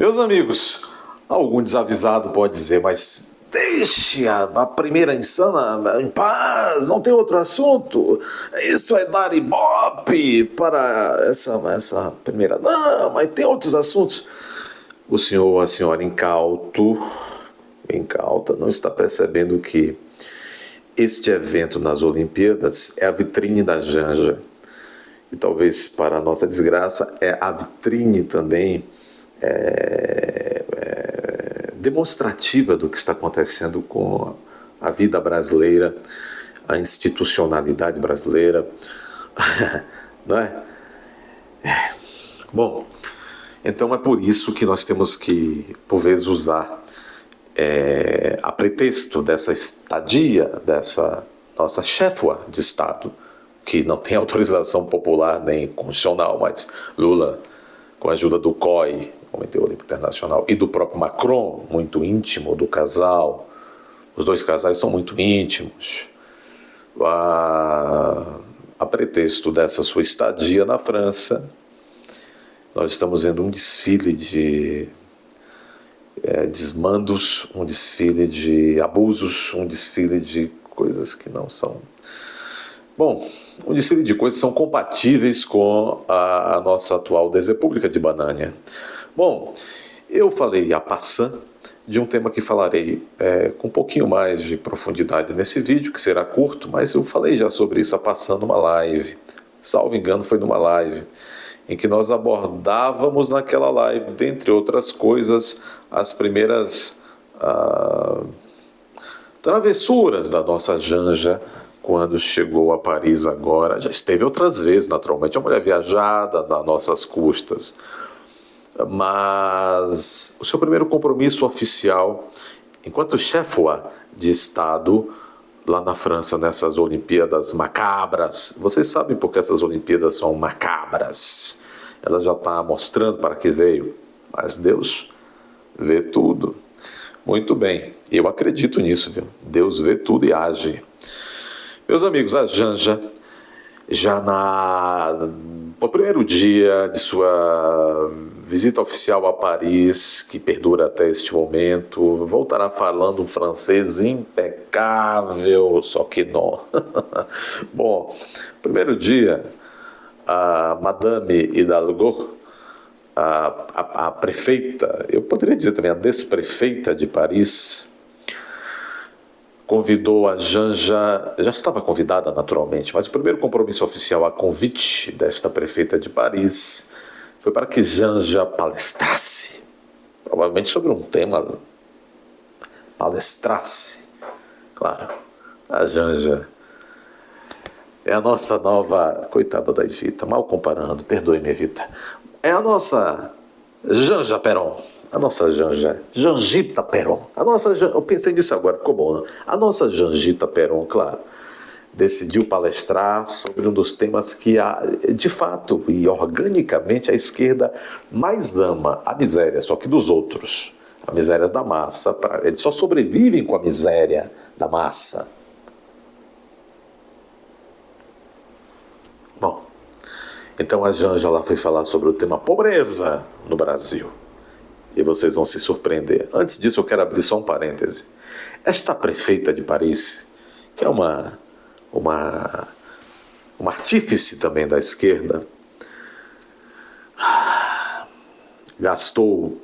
Meus amigos, algum desavisado pode dizer, mas deixe a primeira insana em paz, não tem outro assunto. Isso é dar ibope para essa primeira. Não, mas tem outros assuntos. O senhor ou a senhora incauta, não está percebendo que este evento nas Olimpíadas é a vitrine da Janja. E talvez, para a nossa desgraça, é a vitrine também demonstrativa do que está acontecendo com a vida brasileira, a institucionalidade brasileira, não é? Bom, então é por isso que nós temos que, por vezes, usar a pretexto dessa estadia, dessa nossa chefa de Estado, que não tem autorização popular nem constitucional, mas Lula, com a ajuda do COI, Comitê Olímpico Internacional, e do próprio Macron, muito íntimo do casal, os dois casais são muito íntimos, a pretexto dessa sua estadia na França, nós estamos vendo um desfile de desmandos, um desfile de abusos, um desfile de coisas que não são... Bom, um desfile de coisas que são compatíveis com a nossa atual Desrepública de Banânia. Bom, eu falei a passant de um tema que falarei com um pouquinho mais de profundidade nesse vídeo, que será curto, mas eu falei já sobre isso a passant numa live. Salvo engano, foi numa live em que nós abordávamos naquela live, dentre outras coisas, as primeiras travessuras da nossa Janja quando chegou a Paris agora. Já esteve outras vezes, naturalmente, uma mulher viajada nas nossas custas. Mas o seu primeiro compromisso oficial, enquanto chefa de Estado, lá na França, nessas Olimpíadas macabras. Vocês sabem por que essas Olimpíadas são macabras. Ela já está mostrando para que veio. Mas Deus vê tudo. Muito bem, eu acredito nisso, viu? Deus vê tudo e age. Meus amigos, a Janja, já no primeiro dia de sua visita oficial a Paris, que perdura até este momento, voltará falando um francês impecável, só que não. Bom, primeiro dia, a Madame Hidalgo, a prefeita, eu poderia dizer também a desprefeita de Paris, convidou a Janja, já estava convidada naturalmente, mas o primeiro compromisso oficial a convite desta prefeita de Paris foi para que Janja palestrasse, provavelmente sobre um tema, claro, a Janja é a nossa nova, coitada da Evita, mal comparando, perdoe-me Evita, é a nossa Janja Perón, a nossa Janjita Perón, eu pensei nisso agora, ficou bom, não? A nossa Janjita Perón, claro, decidiu palestrar sobre um dos temas que, de fato e organicamente, a esquerda mais ama, a miséria, só que dos outros, a miséria da massa, eles só sobrevivem com a miséria da massa. Bom, então a Janja lá foi falar sobre o tema pobreza no Brasil. E vocês vão se surpreender. Antes disso, eu quero abrir só um parêntese. Esta prefeita de Paris, que é uma artífice também da esquerda, gastou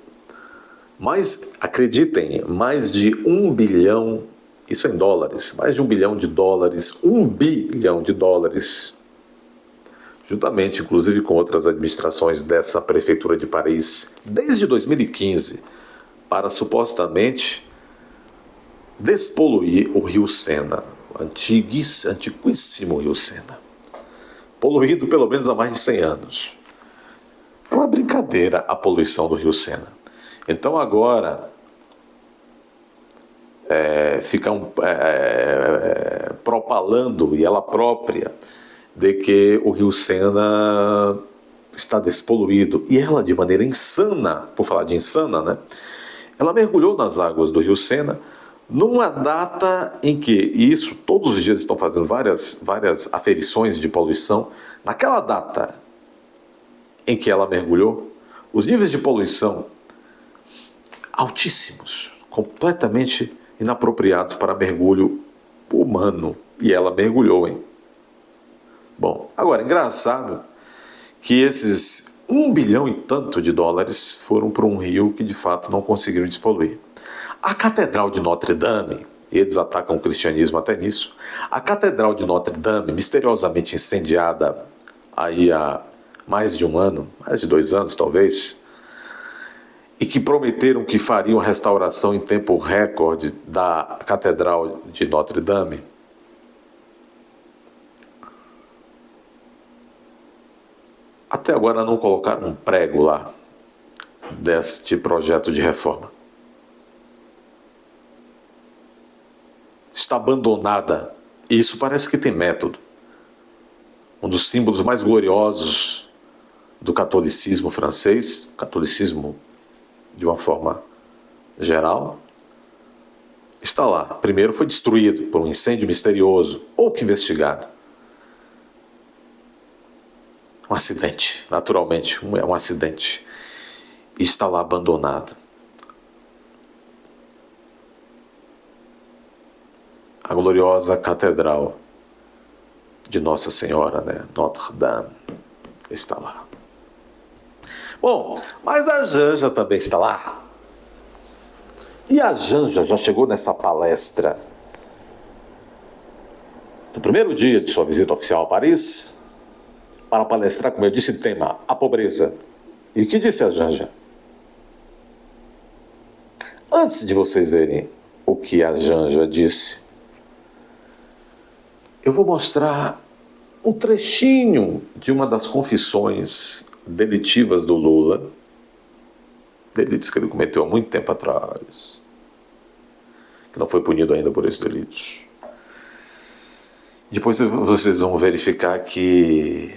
acreditem, mais de 1 bilhão, isso em dólares, mais de 1 bilhão de dólares, 1 bilhão de dólares, juntamente, inclusive, com outras administrações dessa prefeitura de Paris, desde 2015, para supostamente despoluir o Rio Sena, o antiquíssimo Rio Sena, poluído pelo menos há mais de 100 anos. É uma brincadeira a poluição do Rio Sena. Então agora ficam propalando, e ela própria, de que o Rio Sena está despoluído. E ela, de maneira insana, por falar de insana, né? Ela mergulhou nas águas do Rio Sena numa data em que, e isso todos os dias estão fazendo várias aferições de poluição, naquela data em que ela mergulhou, os níveis de poluição altíssimos, completamente inapropriados para mergulho humano. E ela mergulhou, hein? Bom, agora, engraçado que esses 1 bilhão e tanto de dólares foram para um rio que de fato não conseguiram despoluir. A Catedral de Notre Dame, e eles atacam o cristianismo até nisso, a Catedral de Notre Dame, misteriosamente incendiada aí há mais de um ano, mais de 2 anos talvez, e que prometeram que fariam a restauração em tempo recorde da Catedral de Notre Dame, até agora não colocaram um prego lá deste projeto de reforma. Está abandonada. E isso parece que tem método. Um dos símbolos mais gloriosos do catolicismo francês, catolicismo de uma forma geral, está lá. Primeiro foi destruído por um incêndio misterioso, pouco investigado. Um acidente, naturalmente, é um acidente. E está lá abandonado. A gloriosa Catedral de Nossa Senhora, né? Notre Dame, está lá. Bom, mas a Janja também está lá. E a Janja já chegou nessa palestra no primeiro dia de sua visita oficial a Paris, para palestrar, como eu disse, o tema, a pobreza. E o que disse a Janja? Antes de vocês verem o que a Janja disse, eu vou mostrar um trechinho de uma das confissões delitivas do Lula, delitos que ele cometeu há muito tempo atrás, que não foi punido ainda por esses delitos. Depois vocês vão verificar que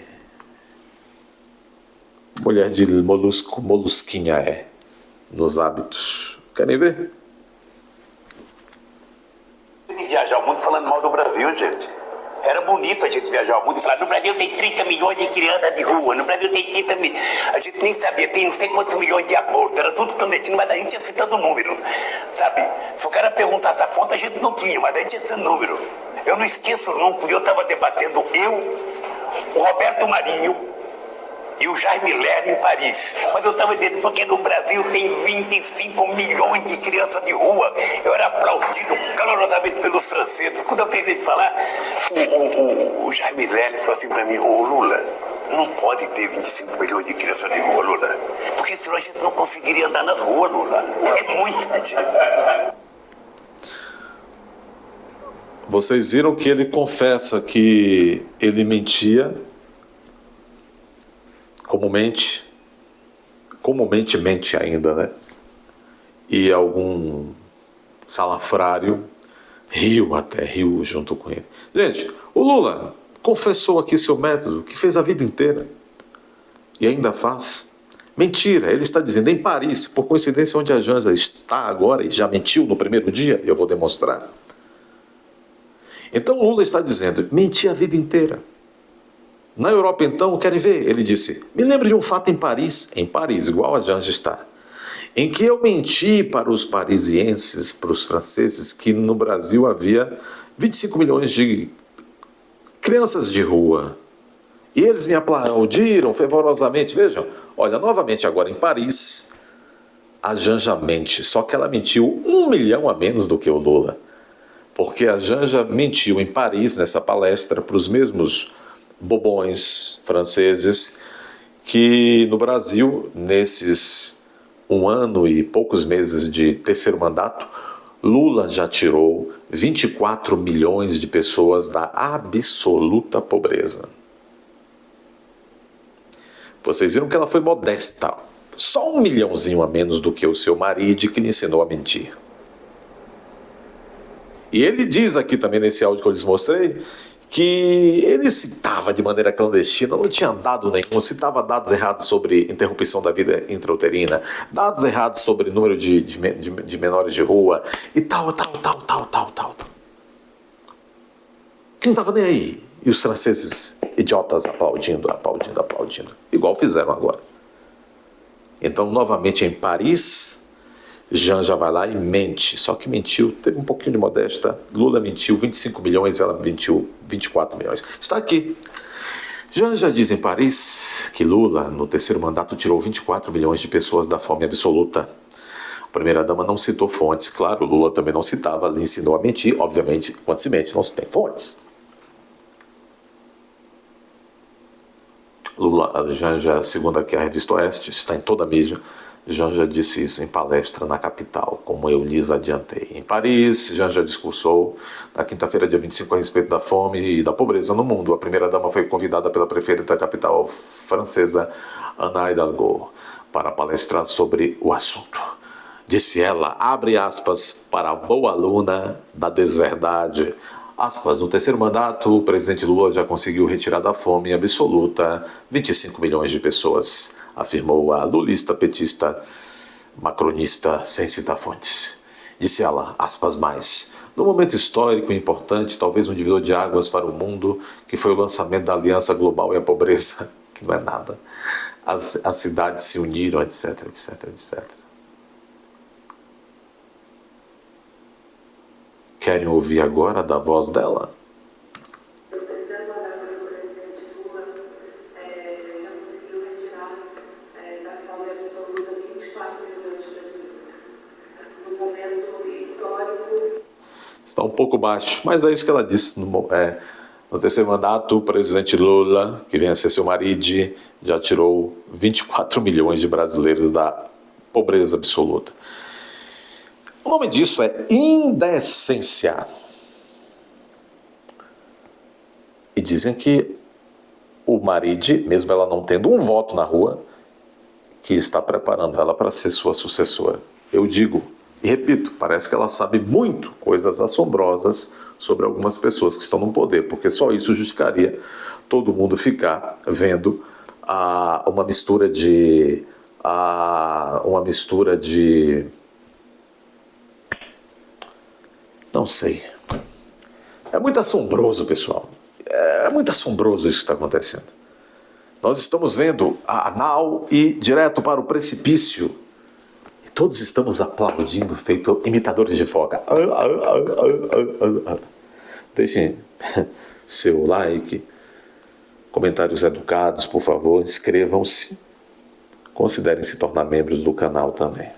mulher de molusquinha é nos hábitos. Querem ver? Viajar o mundo falando mal do Brasil, gente. Era bonito a gente viajar o mundo e falar: no Brasil tem 30 milhões de crianças de rua, no Brasil tem 30 milhões. A gente nem sabia, tem não sei quantos milhões de abortos, era tudo clandestino, mas a gente ia citando números, sabe? Se o cara perguntasse a fonte, a gente não tinha, mas a gente ia citando números. Eu não esqueço nunca, eu estava debatendo, o Roberto Marinho e o Jaime Lerner em Paris. Mas eu estava dizendo, porque no Brasil tem 25 milhões de crianças de rua. Eu era aplaudido calorosamente pelos franceses. Quando eu terminei de falar, o Jaime Lerner falou assim para mim: ô Lula, não pode ter 25 milhões de crianças de rua, Lula. Porque senão a gente não conseguiria andar nas ruas, Lula. É muita gente. Vocês viram que ele confessa que ele mentia, comumente mente ainda, né? E algum salafrário riu junto com ele. Gente, o Lula confessou aqui seu método, que fez a vida inteira e ainda faz. Mentira, ele está dizendo em Paris, por coincidência onde a Janja está agora e já mentiu no primeiro dia, eu vou demonstrar. Então o Lula está dizendo, menti a vida inteira. Na Europa, então, querem ver? Ele disse, me lembro de um fato em Paris, igual a Janja está, em que eu menti para os parisienses, para os franceses, que no Brasil havia 25 milhões de crianças de rua. E eles me aplaudiram fervorosamente. Vejam, olha, novamente agora em Paris, a Janja mente, só que ela mentiu 1 milhão a menos do que o Lula. Porque a Janja mentiu em Paris, nessa palestra, para os mesmos bobões franceses que no Brasil, nesses 1 ano e poucos meses de terceiro mandato, Lula já tirou 24 milhões de pessoas da absoluta pobreza. Vocês viram que ela foi modesta, só 1 milhãozinho a menos do que o seu marido, que lhe ensinou a mentir. E ele diz aqui também nesse áudio que eu lhes mostrei, que ele citava de maneira clandestina, não tinha dado nenhum, citava dados errados sobre interrupção da vida intrauterina, dados errados sobre número de menores de rua, e tal. Que não estava nem aí. E os franceses idiotas aplaudindo, igual fizeram agora. Então, novamente em Paris, Janja vai lá e mente, só que mentiu, teve um pouquinho de modéstia. Lula mentiu 25 milhões, ela mentiu 24 milhões. Está aqui. Janja diz em Paris que Lula, no terceiro mandato, tirou 24 milhões de pessoas da fome absoluta. A primeira-dama não citou fontes, claro, Lula também não citava, lhe ensinou a mentir, obviamente, quando se mente não se tem fontes. Lula, a Janja, segundo aqui a Revista Oeste, está em toda a mídia. Janja disse isso em palestra na capital, como eu lhes adiantei. Em Paris, Janja discursou na quinta-feira, dia 25, a respeito da fome e da pobreza no mundo. A primeira-dama foi convidada pela prefeita da capital francesa, Anne Hidalgo, para palestrar sobre o assunto. Disse ela, abre aspas, para a boa aluna da desverdade. Aspas, no terceiro mandato, o presidente Lula já conseguiu retirar da fome absoluta 25 milhões de pessoas, afirmou a lulista, petista, macronista, sem citar fontes. Disse ela, aspas mais, num momento histórico e importante, talvez um divisor de águas para o mundo, que foi o lançamento da Aliança Global e a Pobreza, que não é nada. As cidades se uniram, etc, etc, etc. Querem ouvir agora da voz dela? No terceiro mandato do presidente Lula, já conseguiu retirar da fome absoluta 24 milhões de pessoas. No momento histórico. Está um pouco baixo, mas é isso que ela disse. No terceiro mandato, o presidente Lula, que vem a ser seu marido, já tirou 24 milhões de brasileiros da pobreza absoluta. O nome disso é indecência. E dizem que o marido, mesmo ela não tendo um voto na rua, que está preparando ela para ser sua sucessora. Eu digo e repito, parece que ela sabe muito, coisas assombrosas sobre algumas pessoas que estão no poder, porque só isso justificaria todo mundo ficar vendo uma mistura de não sei. É muito assombroso, pessoal. É muito assombroso isso que está acontecendo. Nós estamos vendo a nau ir direto para o precipício. E todos estamos aplaudindo, feito imitadores de foca. Deixem seu like, comentários educados, por favor. Inscrevam-se. Considerem se tornar membros do canal também.